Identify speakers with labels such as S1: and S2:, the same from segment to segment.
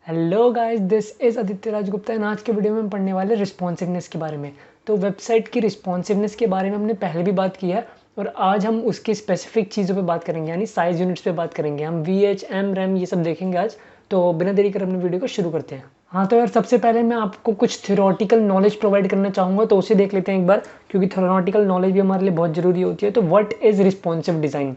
S1: Hello guys, this is Aditya Raj Gupta and आज के video में हम पढ़ने वाले रिस्पॉन्सिवनेस के बारे में। तो वेबसाइट की रिस्पॉन्सिवनेस के बारे में हमने पहले भी बात की है और आज हम उसकी स्पेसिफिक चीज़ों पे बात करेंगे, यानी साइज़ यूनिट्स पे बात करेंगे। हम VH, M, RAM ये सब देखेंगे आज। तो बिना देरी कर अपने वीडियो को शुरू करते हैं। हाँ, तो यार सबसे पहले मैं आपको कुछ थ्योरेटिकल नॉलेज प्रोवाइड करना चाहूँगा, तो उसे देख लेते हैं एक बार, क्योंकि थ्योरेटिकल नॉलेज भी हमारे लिए बहुत ज़रूरी होती है। तो व्हाट इज़ रिस्पॉन्सिव डिज़ाइन?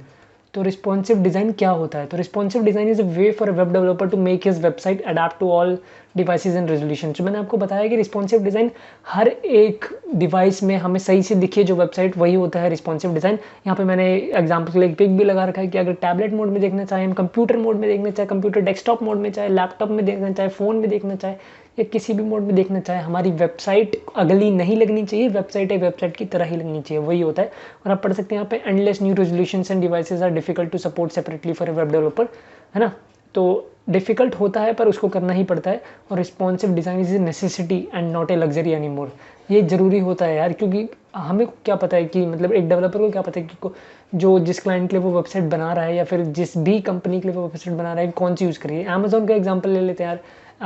S1: तो रिस्पॉन्सिव डिज़ाइन क्या होता है? तो responsive design is a way for a web developer to make his website adapt to all devices and resolution. जो मैंने आपको बताया कि रिस्पॉन्सिव डिज़ाइन हर एक डिवाइस में हमें सही से दिखे जो वेबसाइट, वही होता है रिस्पॉन्सिव डिज़ाइन। यहाँ पे मैंने एग्जाम्पल के लिए एक पिक भी लगा रखा है कि अगर टैबलेट मोड में देखना चाहें, हम कंप्यूटर मोड में देखना चाहे, कंप्यूटर डेस्कटॉप मोड में चाहे, लैपटॉप में देखना चाहे, फ़ोन में देखना चाहे या किसी भी मोड में देखना चाहे, हमारी वेबसाइट अगली नहीं लगनी चाहिए। वेबसाइट एक वेबसाइट की तरह ही लगनी चाहिए, वही होता है। और आप पढ़ सकते हैं यहाँ पे endless new resolutions and devices are difficult to support separately for a web developer, है ना। तो डिफिकल्ट होता है पर उसको करना ही पड़ता है। और responsive design is a necessity and not a luxury any more. ये ज़रूरी होता है यार, क्योंकि हमें क्या पता है कि मतलब एक डेवलपर को क्या पता है कि जो जिस क्लाइंट के लिए वो वेबसाइट बना रहा है या फिर जिस भी कंपनी के लिए वो वेबसाइट बना रहा है कौन सी यूज़ करिए। अमेजोन का एग्जाम्पल ले लेते हैं यार।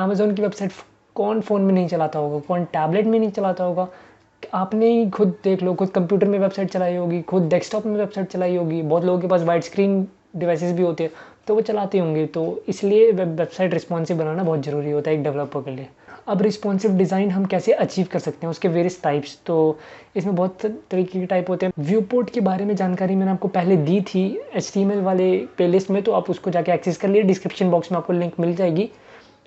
S1: अमेजोन की वेबसाइट कौन फ़ोन में नहीं चलाता होगा, कौन टैबलेट में नहीं चलाता होगा। आपने ही खुद देख लो, खुद कंप्यूटर में वेबसाइट चलाई होगी, खुद डेस्कटॉप में वेबसाइट चलाई होगी, बहुत लोगों के पास वाइड स्क्रीन डिवाइसेस भी होते हैं तो वो चलाते होंगे। तो इसलिए वेबसाइट रिस्पॉन्सिव बनाना बहुत ज़रूरी होता है एक डेवलपर के लिए। अब रिस्पॉन्सिव डिज़ाइन हम कैसे अचीव कर सकते हैं, उसके वेरियस टाइप्स। तो इसमें बहुत तरीके के टाइप होते हैं। व्यू पोर्ट के बारे में जानकारी मैंने आपको पहले दी थी HTML वाले प्लेलिस्ट में, तो आप उसको जाके एक्सेस कर लिए। डिस्क्रिप्शन बॉक्स में आपको लिंक मिल जाएगी।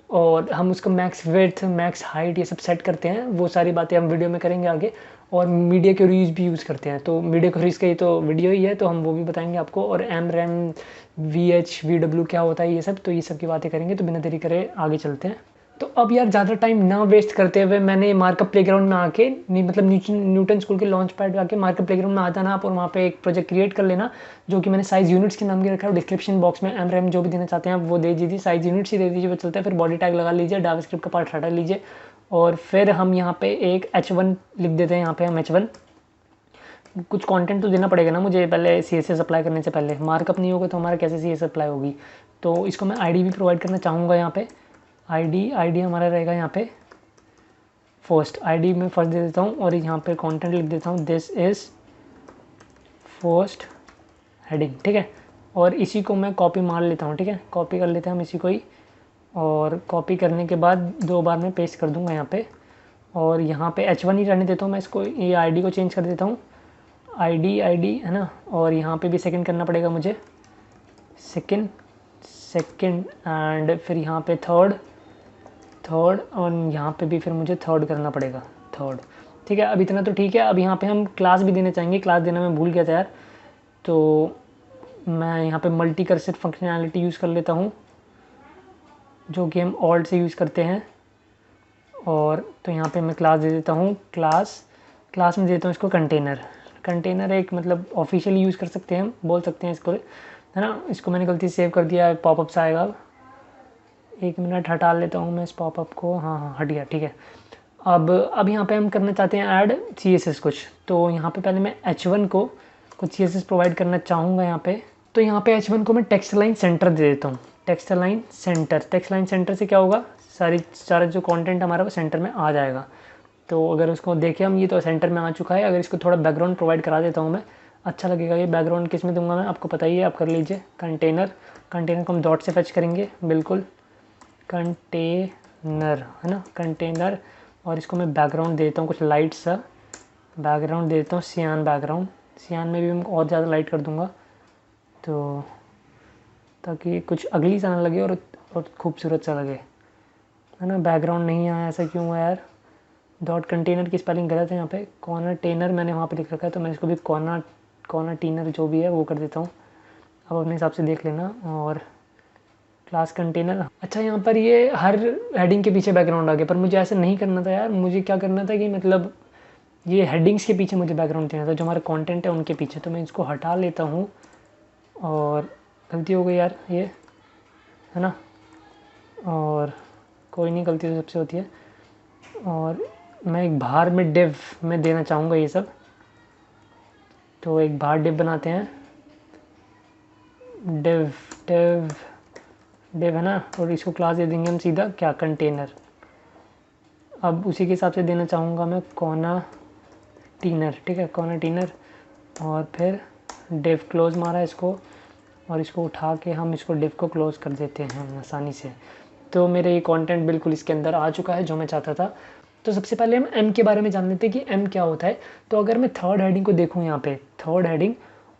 S1: और हम उसका मैक्स विड्थ, मैक्स हाइट ये सब सेट करते हैं। वो सारी बातें हम वीडियो में करेंगे आगे। और मीडिया क्वेरीज भी यूज़ करते हैं। तो मीडिया क्वेरीज का ये तो वीडियो ही है, तो हम वो भी बताएंगे आपको। और M, RAM, VH, VW क्या होता है ये सब, तो ये सब की बातें करेंगे। तो बिना देरी करे आगे चलते हैं। तो अब यार ज़्यादा टाइम ना वेस्ट करते हुए मैंने मार्कअप प्लेग्राउंड में आके मतलब न्यूटन स्कूल के लॉन्च पैड पे आके मार्कअप प्लेग्राउंड में आ जाना आप, और वहाँ पे एक प्रोजेक्ट क्रिएट कर लेना जो कि मैंने साइज यूनिट्स के नाम के रखा है। डिस्क्रिप्शन बॉक्स में M, RAM जो भी देना चाहते हैं आप वो दे दीजिए, साइज यूनिट्स ही दे दीजिए, वो चलता है। फिर बॉडी टैग लगा लीजिए, जावास्क्रिप्ट का पार्ट हटा लीजिए। और फिर हम यहाँ पे एक H1 लिख देते हैं। यहाँ पे हम H1 कुछ कंटेंट तो देना पड़ेगा ना मुझे पहले, CSS अप्लाई करने से पहले। मार्कअप नहीं होगा तो हमारा कैसे CSS अप्लाई होगी। तो इसको मैं ID भी प्रोवाइड करना चाहूँगा। यहाँ पे ID हमारा रहेगा यहाँ पे फर्स्ट। ID में फर्स्ट दे देता हूँ और यहाँ पे कंटेंट लिख देता हूँ दिस इज़ फर्स्ट हेडिंग, ठीक है। और इसी को मैं कॉपी मार लेता हूँ, ठीक है। कॉपी कर लेते हैं हम इसी को ही, और कॉपी करने के बाद 2 बार मैं पेस्ट कर दूँगा यहाँ पे। और यहाँ पे H1 ही रहने देता हूँ मैं, इसको ये ID को चेंज कर देता हूँ। ID है ना। और यहाँ पे भी सेकंड करना पड़ेगा मुझे, सेकंड एंड फिर यहाँ पे थर्ड, और यहाँ पे भी फिर मुझे थर्ड करना पड़ेगा, थर्ड, ठीक है। अब इतना तो ठीक है। अब यहाँ पे हम क्लास भी देना चाहेंगे, क्लास देना मैं भूल गया था यार। तो मैं यहाँ पे मल्टी कर्सर फंक्शनैलिटी यूज़ कर लेता हूँ, जो कि हम ऑल्ट से यूज़ करते हैं। और तो यहाँ पे मैं क्लास दे देता हूँ, क्लास में देता हूँ इसको कंटेनर एक मतलब ऑफिशियली यूज़ कर सकते हैं, हम बोल सकते हैं इसको, है ना। इसको मैंने गलती से सेव कर दिया, पॉपअप से आएगा। 1 मिनट हटा लेता हूँ मैं इस पॉपअप को। हाँ हट गया, ठीक है। अब यहाँ पे हम करना चाहते हैं ऐड CSS कुछ। तो यहाँ पे पहले मैं H1 को कुछ CSS प्रोवाइड करना चाहूँगा यहाँ पे। तो यहाँ पे H1 को मैं टेक्स्ट लाइन सेंटर दे देता हूँ। टेक्स्ट लाइन सेंटर से क्या होगा, सारा जो कंटेंट हमारा वो सेंटर में आ जाएगा। तो अगर उसको देखें हम, ये तो सेंटर में आ चुका है। अगर इसको थोड़ा बैकग्राउंड प्रोवाइड करा देता हूँ मैं, अच्छा लगेगा। ये बैकग्राउंड किस में दूंगा मैं, आपको पता ही है, आप कर लीजिए। कंटेनर को हम डॉट से फैच करेंगे, बिल्कुल कंटेनर, है ना, कंटेनर। और इसको मैं बैकग्राउंड देता हूँ कुछ लाइट सा, बैकग्राउंड देता हूँ सियान बैकग्राउंड। सियान में भी मैं और ज़्यादा लाइट कर दूँगा, तो ताकि कुछ अगली सा ना लगे और खूबसूरत सा लगे, है ना। बैकग्राउंड नहीं आया, ऐसा क्यों हुआ यार। डॉट कंटेनर की स्पेलिंग गलत है यहाँ पे, कॉर्नर टेनर मैंने वहाँ पे लिख रखा है, तो मैं इसको भी कॉर्नर टीनर जो भी है वो कर देता हूँ। अब अपने हिसाब से देख लेना। और क्लास कंटेनर, अच्छा यहाँ पर ये हर हेडिंग के पीछे बैकग्राउंड आ गया, पर मुझे ऐसा नहीं करना था यार। मुझे क्या करना था कि मतलब ये हेडिंग्स के पीछे मुझे बैकग्राउंड देना था, जो हमारा कंटेंट है उनके पीछे। तो मैं इसको हटा लेता हूँ, और गलती हो गई यार ये, है ना। और कोई नहीं, गलती तो सबसे होती है। और मैं एक बाहर में डिव में देना चाहूँगा ये सब, तो एक बाहर डिव बनाते हैं, डिव डिव है ना, और इसको क्लास दे देंगे हम सीधा क्या, कंटेनर। अब उसी के हिसाब से देना चाहूँगा मैं कॉर्नर टीनर, ठीक है, कॉर्नर टीनर, और फिर डिव क्लोज़ मारा इसको, और इसको उठा के हम इसको डिव को क्लोज़ कर देते हैं आसानी से। तो मेरे ये कंटेंट बिल्कुल इसके अंदर आ चुका है जो मैं चाहता था। तो सबसे पहले हम एम के बारे में जान लेते हैं कि एम क्या होता है। तो अगर मैं थर्ड हेडिंग को देखूँ यहाँ पे, थर्ड हेडिंग,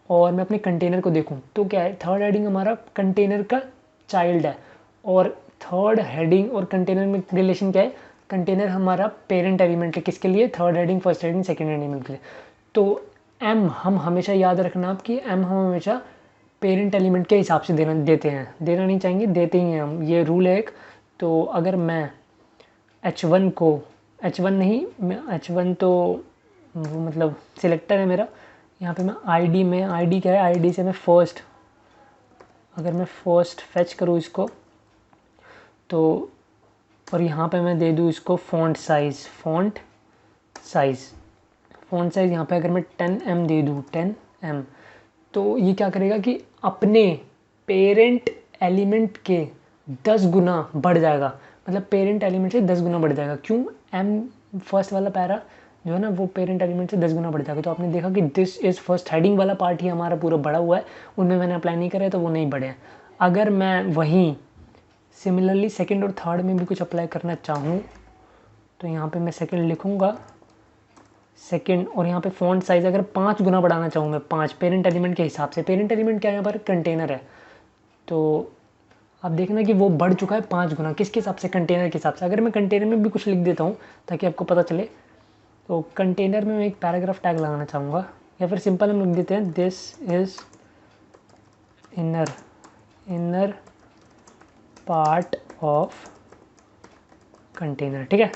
S1: और मैं अपने कंटेनर को देखूँ तो क्या है, थर्ड हेडिंग हमारा कंटेनर का चाइल्ड है, और थर्ड हेडिंग और कंटेनर में रिलेशन क्या है, कंटेनर हमारा पेरेंट एलिमेंट है किसके लिए, third heading, first heading, second element के लिए। तो एम हम हमेशा याद रखना आप कि एम हम हमेशा पेरेंट एलिमेंट के हिसाब से देते हैं, देना नहीं चाहेंगे, देते ही हैं हम, ये रूल है एक। तो अगर मैं H1 को, H1 नहीं, मैं H1 तो वो मतलब सिलेक्टर है मेरा, यहाँ पे मैं आईडी में, आईडी क्या है, आईडी से मैं फर्स्ट, अगर मैं फर्स्ट फेच करूँ इसको तो, और यहाँ पे मैं दे दूँ इसको फ़ॉन्ट साइज़, फ़ॉन्ट साइज़ यहाँ पे अगर मैं 10M दे दूँ, 10M, तो ये क्या करेगा कि अपने पेरेंट एलिमेंट के 10 गुना बढ़ जाएगा, मतलब पेरेंट एलिमेंट से 10 गुना बढ़ जाएगा। क्यों, एम फर्स्ट वाला पैरा जो है ना वो पेरेंट एलिमेंट से 10 गुना बढ़ जाएगा। तो आपने देखा कि दिस इज़ फर्स्ट हेडिंग वाला पार्ट ही हमारा पूरा बढ़ा हुआ है, उनमें मैंने अप्लाई नहीं करा तो वो नहीं बढ़े हैं। अगर मैं वहीं सिमिलरली सेकंड और थर्ड में भी कुछ अप्लाई करना चाहूँ तो यहाँ पे मैं सेकंड लिखूँगा, सेकंड, और यहाँ पे फ़ॉन्ट साइज़ अगर 5 गुना बढ़ाना चाहूँ मैं, 5 पेरेंट एलिमेंट के हिसाब से, पेरेंट एलिमेंट क्या है यहाँ पर, कंटेनर है, तो आप देखना कि वो बढ़ चुका है 5 गुना, किसके हिसाब से, कंटेनर के हिसाब से। अगर मैं कंटेनर में भी कुछ लिख देता हूँ ताकि आपको पता चले, तो कंटेनर में मैं एक पैराग्राफ टैग लगाना चाहूँगा, या फिर सिंपल हम लिख देते हैं this is inner part of container, ठीक है।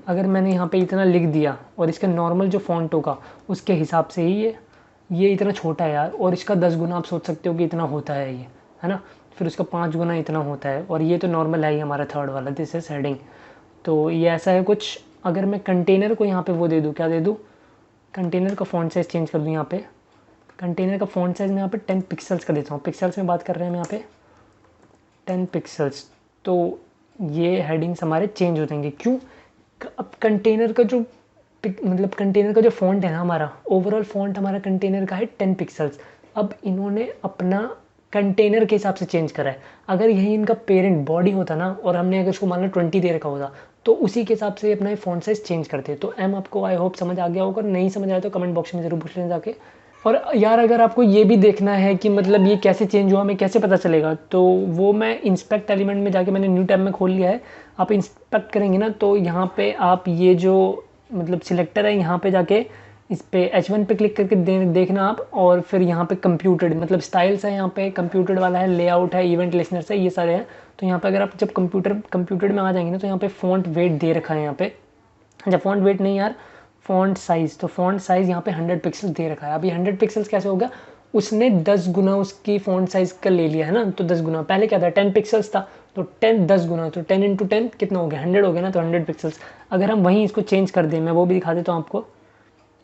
S1: अगर मैंने यहाँ पे इतना लिख दिया और इसका नॉर्मल जो फॉन्ट होगा उसके हिसाब से ही ये इतना छोटा है यार, और इसका 10 गुना आप सोच सकते हो कि इतना होता है ये, है ना, फिर उसका 5 गुना इतना होता है, और ये तो नॉर्मल है ही हमारा थर्ड वाला, दिस इज हेडिंग। तो ये ऐसा है कुछ। अगर मैं कंटेनर को यहाँ पे वो दे दूँ, क्या दे दूँ, कंटेनर का फॉन्ट साइज़ चेंज कर दूँ, यहाँ पे कंटेनर का फॉन्ट साइज़ मैं यहाँ पे 10 पिक्सल्स का देता हूँ, पिक्सल्स में बात कर रहे हैं हम यहाँ पे 10 पिक्सल्स। तो ये हेडिंग्स हमारे चेंज हो जाएंगे। क्यों, अब कंटेनर का जो मतलब कंटेनर का जो फॉन्ट है ना, हमारा ओवरऑल फॉन्ट हमारा कंटेनर का है 10 पिक्सल्स। अब इन्होंने अपना कंटेनर के हिसाब से चेंज करा है। अगर यही इनका पेरेंट बॉडी होता ना, और हमने अगर उसको मान लो 20 दे रखा होता, तो उसी के हिसाब से अपना फॉन्ट साइज चेंज करते। तो एम आपको आई होप समझ आ गया होगा, नहीं समझ आया तो कमेंट बॉक्स में ज़रूर पूछ लेना जाके। और यार अगर आपको ये भी देखना है कि मतलब ये कैसे चेंज हुआ, हमें कैसे पता चलेगा, तो वो मैं इंस्पेक्ट एलिमेंट में जाके, मैंने न्यू टैब में खोल लिया है, आप इंस्पेक्ट करेंगे ना तो यहाँ पे आप ये जो मतलब सिलेक्टर है यहाँ पे जाके इस पे H1 पे क्लिक करके देखना आप, और फिर यहाँ पे कंप्यूटेड मतलब स्टाइल्स है, यहाँ पे कंप्यूटेड वाला है, लेआउट है, इवेंट लिस्नर्स है, ये सारे हैं। तो यहाँ पे अगर आप जब कंप्यूटेड में आ जाएंगे ना तो यहाँ पे फ़ॉन्ट वेट दे रखा है यहाँ पे, अच्छा फ़ॉन्ट वेट नहीं यार, फ़ॉन्ट साइज़, तो फ़ॉन्ट साइज़ यहाँ पे 100 पिक्सल दे रखा है। अभी 100 पिक्सल्स कैसे होगा, उसने 10 गुना उसकी फ़ॉन्ट साइज़ का ले लिया है ना, तो 10 गुना, पहले क्या था 10 पिक्सल्स था, तो 10 गुना, तो 10 × 10 कितना हो गया, 100 हो गया ना, तो 100 पिक्सल्स। अगर हम वहीं इसको चेंज कर दें, मैं वो भी दिखा देता हूँ आपको,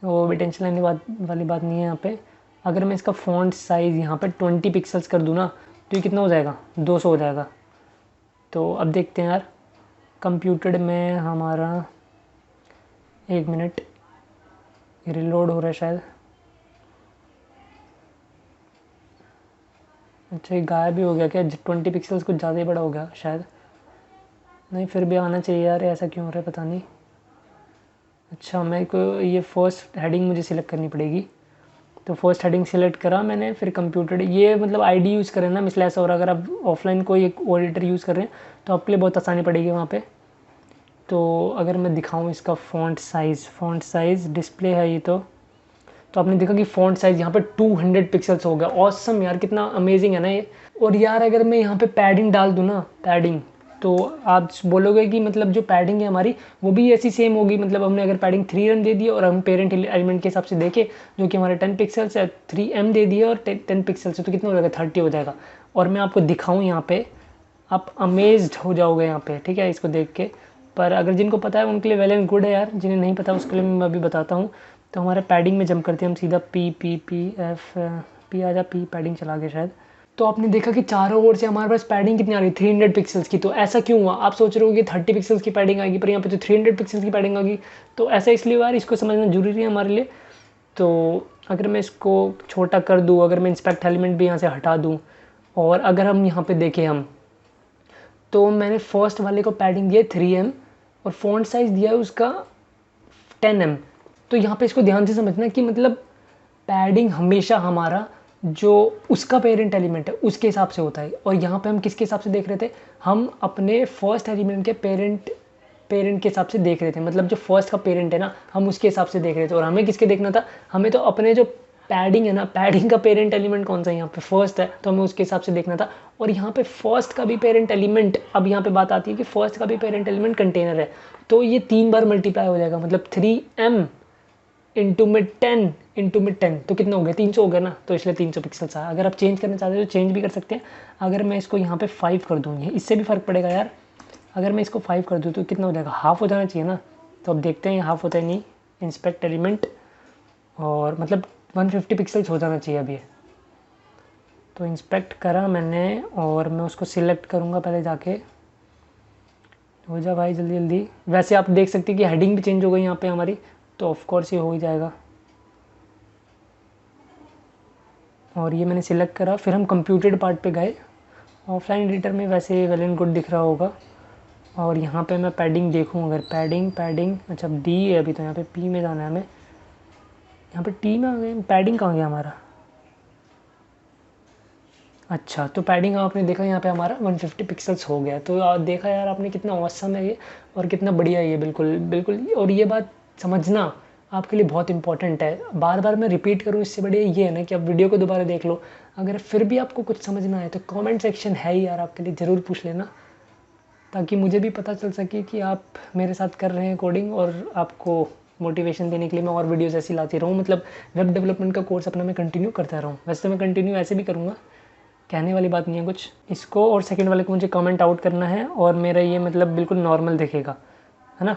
S1: वो भी टेंशन लेने वाली बात नहीं है यहाँ पे। अगर मैं इसका फ़ॉन्ट साइज़ यहाँ पे 20 पिक्सल्स कर दूँ ना, तो ये कितना हो जाएगा, 200 हो जाएगा। तो अब देखते हैं यार, कंप्यूटेड में हमारा, 1 मिनट, रिलोड हो रहा है शायद, अच्छा ये गायब भी हो गया क्या, 20 पिक्सल्स कुछ ज़्यादा ही बड़ा हो गया शायद, नहीं फिर भी आना चाहिए यार, ऐसा क्यों हो रहा है पता नहीं। अच्छा मेरे को ये फर्स्ट हेडिंग मुझे सिलेक्ट करनी पड़ेगी, तो फर्स्ट हेडिंग सिलेक्ट करा मैंने, फिर कंप्यूटेड, ये मतलब आईडी यूज़ करें ना मिसलेस, और अगर आप ऑफलाइन कोई एक एडिटर यूज़ कर रहे हैं तो आपके लिए बहुत आसानी पड़ेगी वहाँ पे। तो अगर मैं दिखाऊँ इसका फ़ॉन्ट साइज़ डिस्प्ले है ये, तो आपने देखा कि फ़ॉन्ट साइज़ यहाँ पे 200 पिक्सल्स हो गया। ऑसम यार, कितना अमेजिंग है ना ये। और यार अगर मैं यहाँ पे पैडिंग डाल दूँ ना, पैडिंग, तो आप बोलोगे कि मतलब जो पैडिंग है हमारी वो भी ऐसी सेम होगी, मतलब हमने अगर पैडिंग 3 रन दे दिए और हम पेरेंट एलिमेंट के हिसाब से देखें जो कि हमारे 10 पिक्सल्स है, 3M दे दिए और 10 पिक्सल्स है, तो कितना हो जाएगा, 30 हो जाएगा। और मैं आपको दिखाऊँ यहाँ पे, आप अमेज्ड हो जाओगे यहाँ पे, ठीक है, इसको देख के। पर अगर जिनको पता है उनके लिए वेल एंड गुड है यार, जिन्हें नहीं पता उसके लिए मैं अभी बताता हूँ। तो हमारे पैडिंग में जंप करते हैं हम सीधा, पी आ जा, पी पैडिंग चला गया शायद, तो आपने देखा कि चारों ओर से हमारे पास पैडिंग कितनी आ रही है, 300 पिक्सल्स की। तो ऐसा क्यों हुआ? आप सोच रहे हो कि 30 पिक्सल्स की पैडिंग आएगी, पर यहाँ पे तो 300 पिक्सल्स की पैडिंग आ गई। तो ऐसा इसलिए यार, इसको समझना जरूरी है हमारे लिए। तो अगर मैं इसको छोटा कर दूँ, अगर मैं इंस्पेक्ट एलिमेंट भी यहाँ से हटा दूँ, और अगर हम यहाँ पे देखें तो मैंने फर्स्ट वाले को पैडिंग दिया 3M और फ़ॉन्ट साइज़ दिया है उसका 10M। तो यहाँ पे इसको ध्यान से समझना कि मतलब पैडिंग हमेशा हमारा जो उसका पेरेंट एलिमेंट है उसके हिसाब से होता है। और यहाँ पे हम किसके हिसाब से देख रहे थे? हम अपने फर्स्ट एलिमेंट के पेरेंट के हिसाब से देख रहे थे। मतलब जो फर्स्ट का पेरेंट है ना, हम उसके हिसाब से देख रहे थे। और हमें किसके देखना था? हमें तो अपने जो पैडिंग है ना, पैडिंग का पेरेंट एलिमेंट कौन सा है? यहाँ पे फर्स्ट है, तो हमें उसके हिसाब से देखना था। और यहाँ पे फर्स्ट का भी पेरेंट एलिमेंट, अब यहाँ पे बात आती है कि फर्स्ट का भी पेरेंट एलिमेंट कंटेनर है, तो ये 3 बार मल्टीप्लाई हो जाएगा। मतलब 3M इंटू में 10 तो कितना हो गया? 300 हो गया ना, तो इसलिए 300 पिक्सल्स आया। अगर आप चेंज करना चाहते हो तो चेंज भी कर सकते हैं। अगर मैं इसको यहाँ पे 5 कर दूँ, इससे भी फ़र्क पड़ेगा यार। अगर मैं इसको 5 कर दूँ तो कितना हो जाएगा? हाफ़ हो जाना चाहिए ना। तो अब देखते हैं, हाफ़ होता है नहीं। इंस्पेक्ट एलिमेंट, और मतलब 150 पिक्सल्स हो जाना चाहिए अभी। तो इंस्पेक्ट करा मैंने, और मैं उसको सिलेक्ट करूँगा पहले जाके। हो जा भाई जल्दी जल्दी। वैसे आप देख सकते हैं कि हेडिंग भी चेंज हो गई यहाँ पे हमारी, तो ऑफ कोर्स ये हो ही जाएगा। और ये मैंने सिलेक्ट करा, फिर हम कंप्यूटेड पार्ट पे गए। ऑफलाइन एडिटर में वैसे वेल एंड गुड दिख रहा होगा। और यहाँ पे मैं पैडिंग देखूँ, अगर पैडिंग अच्छा डी है अभी, तो यहाँ पे पी में जाना है हमें। यहाँ पे टी में आ गए, पैडिंग कहाँ गया हमारा? अच्छा, तो पैडिंग आपने देखा यहाँ पे हमारा 150 पिक्सल्स हो गया। तो देखा यार आपने कितना औसम है ये, और कितना बढ़िया है ये। बिल्कुल बिल्कुल। और ये बात समझना आपके लिए बहुत इंपॉर्टेंट है। बार बार मैं रिपीट करूँ इससे बढ़िया ये है ना कि आप वीडियो को दोबारा देख लो। अगर फिर भी आपको कुछ समझना है तो कमेंट सेक्शन है ही यार आपके लिए, ज़रूर पूछ लेना, ताकि मुझे भी पता चल सके कि आप मेरे साथ कर रहे हैं कोडिंग, और आपको मोटिवेशन देने के लिए मैं और वीडियोस ऐसी लाती रहूँ। मतलब वेब डेवलपमेंट का कोर्स अपना मैं कंटिन्यू करता रहूँ। वैसे तो मैं कंटिन्यू ऐसे भी करूँगा, कहने वाली बात नहीं है कुछ। इसको और सेकंड वाले को मुझे कमेंट आउट करना है, और मेरा ये मतलब बिल्कुल नॉर्मल दिखेगा, है ना?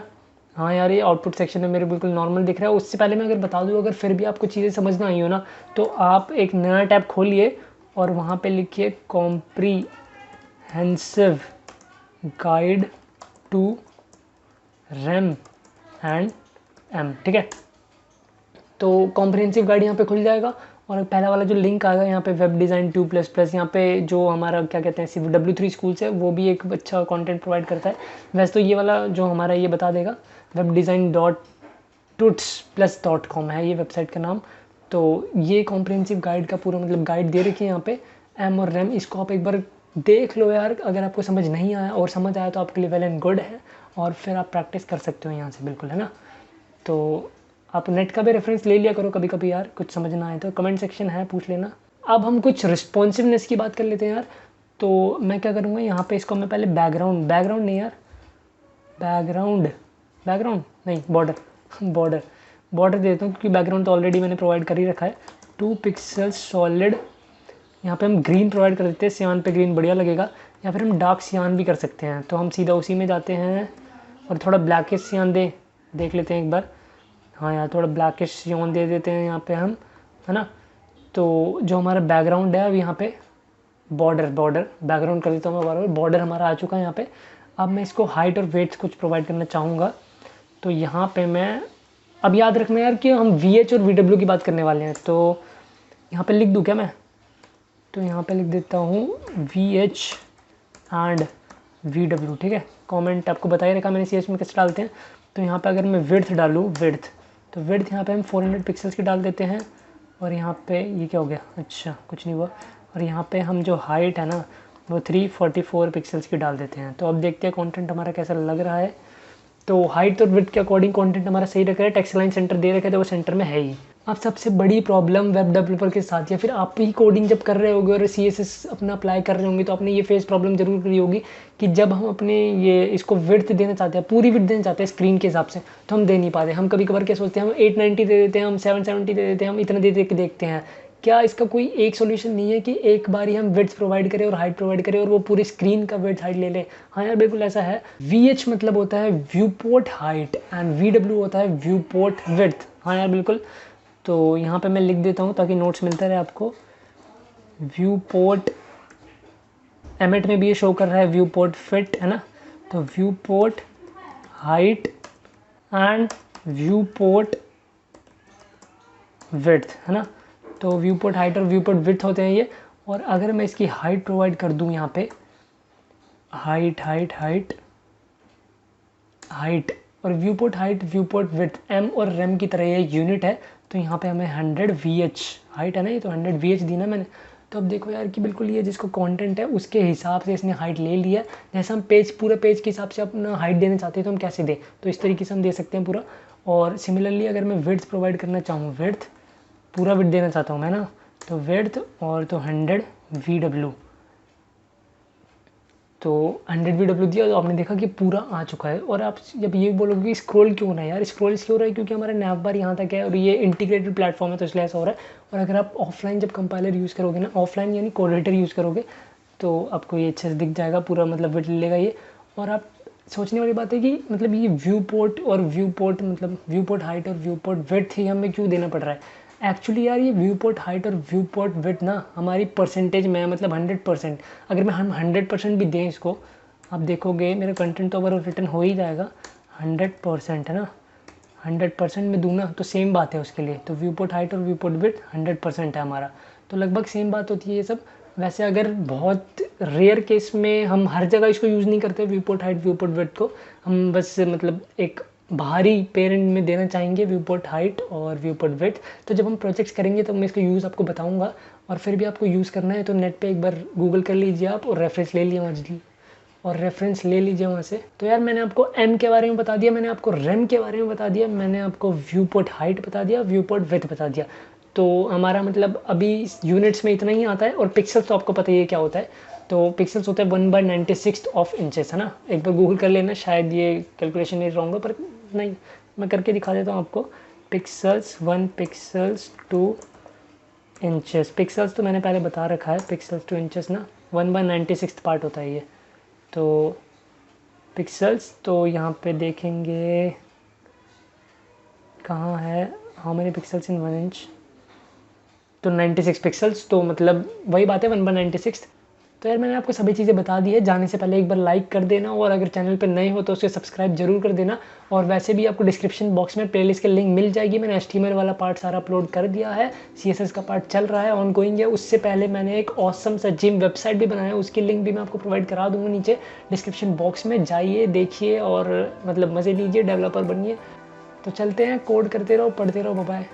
S1: हाँ यार, ये आउटपुट सेक्शन में मेरे बिल्कुल नॉर्मल दिख रहा है। उससे पहले मैं अगर बता दूँ, अगर फिर भी आपको चीज़ें समझ ना आई हो ना, तो आप एक नया टैब खोलिए और वहाँ पे लिखिए comprehensive guide to rem and em, ठीक है? तो कॉम्प्रिहेंसिव गाइड यहाँ पे खुल जाएगा, और पहला वाला जो लिंक आएगा यहाँ पे वेब डिज़ाइन 2++, यहाँ पे जो हमारा क्या कहते हैं CW3 स्कूल्स है, वो भी एक अच्छा कंटेंट प्रोवाइड करता है। वैसे तो ये वाला जो हमारा ये बता देगा, webdesign.tuts+.com है ये वेबसाइट का नाम। तो ये कॉम्प्रिहेंसिव गाइड का पूरा मतलब गाइड दे रखी है यहाँ पे, एम और रैम। इसको आप एक बार देख लो यार, अगर आपको समझ नहीं आया, और समझ आया तो आपके लिए वेल एंड गुड है, और फिर आप प्रैक्टिस कर सकते हो यहाँ से, बिल्कुल, है ना? तो आप नेट का भी रेफरेंस ले लिया करो कभी कभी यार, कुछ समझना आए तो कमेंट सेक्शन है, पूछ लेना। अब हम कुछ रिस्पॉन्सिवनेस की बात कर लेते हैं यार। तो मैं क्या करूँगा, यहाँ पे इसको मैं पहले बैकग्राउंड नहीं यार, बैकग्राउंड नहीं, बॉर्डर देता हूँ, क्योंकि बैकग्राउंड तो ऑलरेडी मैंने प्रोवाइड कर ही रखा है। 2 पिक्सल सॉलिड, यहाँ पे हम ग्रीन प्रोवाइड कर देते हैं, सियान पे ग्रीन बढ़िया लगेगा, या फिर हम डार्क सियान भी कर सकते हैं। तो हम सीधा उसी में जाते हैं, और थोड़ा ब्लैकिश सियान देख लेते हैं एक बार। हाँ यार, थोड़ा ब्लैकिश सियान दे देते हैं यहाँ पे हम, है ना? तो जो हमारा बैकग्राउंड है, अब यहाँ पे बॉर्डर बैकग्राउंड कर देता हूँ मैं बार, बॉर्डर हमारा आ चुका है यहाँ पे। अब मैं इसको हाइट और वेट्स कुछ प्रोवाइड करना चाहूँगा। तो यहाँ पे मैं, अब याद रखना यार कि हम VH और VW की बात करने वाले हैं। तो यहाँ पे लिख दूँ क्या मैं? तो यहाँ पे लिख देता हूँ VH एंड VW, ठीक है? कमेंट आपको बता ही रखा मैंने CS में कैसे डालते हैं। तो यहाँ पे अगर मैं विड्थ डालूँ, तो विड्थ यहाँ पे हम 400 पिक्सल्स की डाल देते हैं। और यहाँ पे ये क्या हो गया? अच्छा, कुछ नहीं हुआ। और यहाँ पे हम जो हाइट है ना, वो 344 पिक्सल्स की डाल देते हैं। तो अब देखते हैं कंटेंट हमारा कैसा लग रहा है। तो हाइट और विड्थ के अकॉर्डिंग कंटेंट हमारा सही रख रहा है। टेक्स्ट लाइन सेंटर दे रखा है, तो वो सेंटर में है ही। अब सबसे बड़ी प्रॉब्लम वेब डेवलपर के साथ, या फिर आप ही कोडिंग जब कर रहे होगे और CSS अपना अप्लाई कर रहे होंगे, तो आपने ये फेस प्रॉब्लम जरूर करी होगी कि जब हम अपने ये इसको विड्थ देना चाहते हैं, पूरी विड्थ देना चाहते हैं स्क्रीन के हिसाब से, तो हम दे नहीं पाते। हम कभी कभार क्या सोचते हैं, हम 890 दे देते हैं, हम 770 दे देते हैं, हम इतना दे के देखते हैं। क्या इसका कोई एक सॉल्यूशन नहीं है कि एक बार ही हम विड्थ प्रोवाइड करें और हाइट प्रोवाइड करें, और वो पूरी स्क्रीन का विड्थ हाइट ले ले? हाँ यार, बिल्कुल ऐसा है। VH मतलब होता है view port height, and VW होता है व्यू पोर्ट विड्थ। हाँ यार, बिल्कुल। तो यहाँ पे मैं लिख देता हूँ ताकि नोट्स मिलता रहे आपको। व्यू पोर्ट एमिट में भी ये शो कर रहा है व्यू पोर्ट फिट, है ना। तो view port height and view port width, है ना। तो व्यू पोर्ट हाइट और व्यू पोर्ट विड्थ होते हैं ये। और अगर मैं इसकी हाइट प्रोवाइड कर दूँ यहाँ पे, हाइट हाइट हाइट हाइट और viewport height viewport width em और रेम की तरह ये यूनिट है। तो यहाँ पे हमें 100 VH हाइट है ना, ये तो 100 VH दी ना मैंने। तो अब देखो यार कि बिल्कुल ये जिसको कंटेंट है उसके हिसाब से इसने हाइट ले लिया। जैसे हम पेज पूरे पेज के हिसाब से अपना हाइट देना चाहते हैं तो हम कैसे दें, तो इस तरीके से हम दे सकते हैं पूरा। और सिमिलरली अगर मैं विड्थ प्रोवाइड करना चाहूँ, विड्थ पूरा विड्थ देना चाहता हूँ मैं ना, तो विड्थ और तो 100 VW, तो 100 VW दिया तो आपने देखा कि पूरा आ चुका है। और आप जब ये बोलोगे कि स्क्रॉल क्यों हो रहा है यार, स्क्रॉल इसलिए हो रहा है क्योंकि हमारा नैव बार यहाँ तक है और ये इंटीग्रेटेड प्लेटफॉर्म है तो इसलिए ऐसा हो रहा है। और अगर आप ऑफलाइन जब कंपाइलर यूज़ करोगे ना, ऑफलाइन यानी कोड एडिटर यूज़ करोगे, तो आपको ये अच्छे से दिख जाएगा पूरा, मतलब विड्थ लेगा ये। और आप सोचने वाली बात है कि मतलब ये व्यू पोर्ट और व्यू पोर्ट, मतलब व्यू पोर्ट हाइट और व्यू पोर्ट विड्थ ही हमें क्यों देना पड़ रहा है। एक्चुअली यार ये व्यू पोर्ट हाइट और व्यू पोर्ट विड्थ ना हमारी परसेंटेज में है, मतलब 100%। अगर मैं हम 100% भी दें इसको, आप देखोगे मेरा कंटेंट तो ओवर रिटर्न हो ही जाएगा। 100% है ना, 100% में दूँ ना तो सेम बात है उसके लिए। तो व्यू पोर्ट हाइट और व्यू पोर्ट विड्थ 100% है हमारा, तो लगभग सेम बात होती है ये सब। वैसे अगर बहुत रेयर केस में हम हर जगह इसको यूज़ नहीं करते view port height viewport width को, हम बस मतलब एक बाहरी पेरेंट में देना चाहेंगे व्यू पोर्ट हाइट और व्यू पोर्ट विड्थ। तो जब हम प्रोजेक्ट्स करेंगे तो मैं इसका यूज़ आपको बताऊंगा। और फिर भी आपको यूज़ करना है तो नेट पे एक बार गूगल कर लीजिए आप और रेफरेंस ले लीजिए वहाँ से। तो यार मैंने आपको एम के बारे में बता दिया, मैंने आपको रेम के बारे में बता दिया, मैंने आपको व्यू पोर्ट हाइट बता दिया, व्यू पोर्ट विड्थ बता दिया। तो हमारा मतलब अभी यूनिट्स में इतना ही आता है। और पिक्सल्स तो आपको पता ही है क्या होता है। तो पिक्सल्स होता है 1/96 ऑफ इंचेस, है ना। एक बार गूगल कर लेना, शायद ये कैलकुलेशन नहीं रॉन्ग हो, पर नहीं मैं करके दिखा देता हूँ आपको। पिक्सल्स 1 पिक्सल्स 2 इंचेस, पिक्सल्स तो मैंने पहले बता रखा है, पिक्सल्स 2 इंचेस ना 1/96 पार्ट होता है ये। तो पिक्सल्स तो यहाँ पे देखेंगे कहाँ है, how many pixels in 1 inch, तो 96 पिक्सल्स, तो मतलब वही बात है 1/96। तो यार मैंने आपको सभी चीज़ें बता दी है। जाने से पहले एक बार लाइक कर देना और अगर चैनल पर नए हो तो उसे सब्सक्राइब जरूर कर देना। और वैसे भी आपको डिस्क्रिप्शन बॉक्स में प्लेलिस्ट के लिंक मिल जाएगी। मैंने HTML वाला पार्ट सारा अपलोड कर दिया है, CSS का पार्ट चल रहा है, ऑन गोइंग है। उससे पहले मैंने एक ऑसम सा जिम वेबसाइट भी बनाया है, उसकी लिंक भी मैं आपको प्रोवाइड करा दूँगा नीचे डिस्क्रिप्शन बॉक्स में। जाइए देखिए और मतलब मज़े लीजिए, डेवलपर बनिए। तो चलते हैं, कोड करते रहो, पढ़ते रहो, बाय।